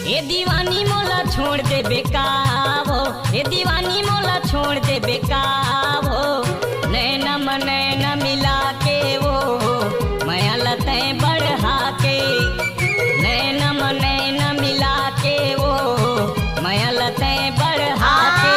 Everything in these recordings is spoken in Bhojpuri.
ए दीवानी मोला छोड़ दे बेकाबो, ए दीवानी मोला छोड़ दे बेकाबो। नैना नैना मिला के वो माया लते बढ़ा के, नैना नैना मिला के वो माया लते बढ़ा के।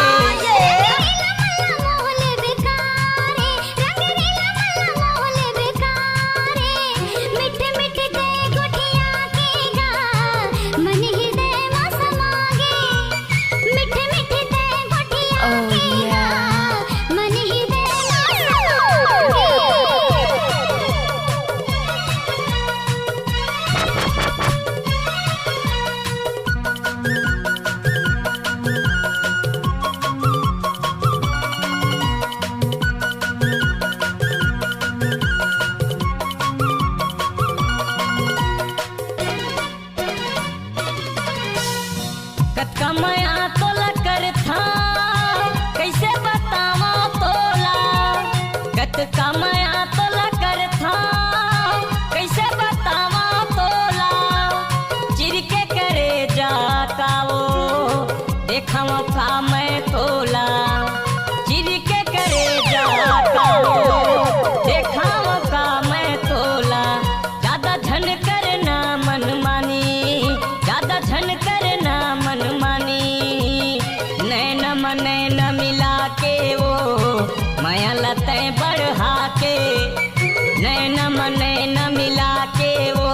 कतका माया तोला कर था कैसे बतावा तोला, कतका माया तोला कर था कैसे बतावा तोला। चिर के करे जाता वो देखा का मैं तोला, चिर के करे जाता वो देखा का मैं तोला। ज्यादा झन करना मन मानी, ज्यादा झन करना मन मानी। नैना मिला के वो माया लते बढ़ा के, नैना मिला के वो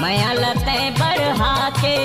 माया लते बढ़ा के।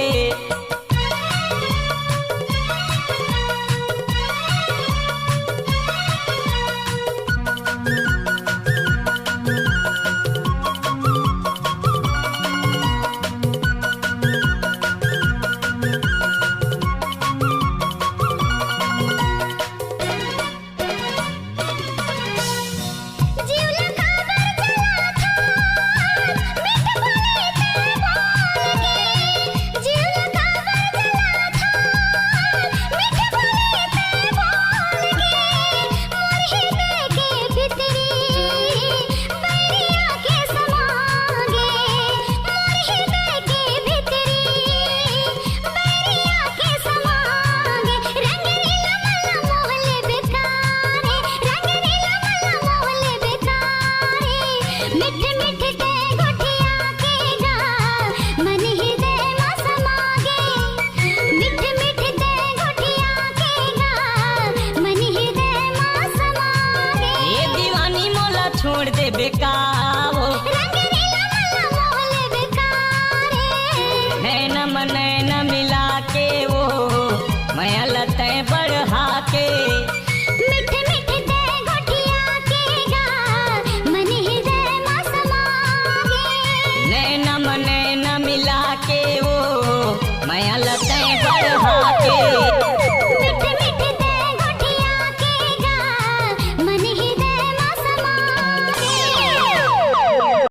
छोड़ दे बेकाबो, नैना मिला के वो माया लते बढ़ा के। मीठे मीठे दे घोटिया के गा मन हृदय मा समागे। नैना मिला के वो माया लते बढ़ा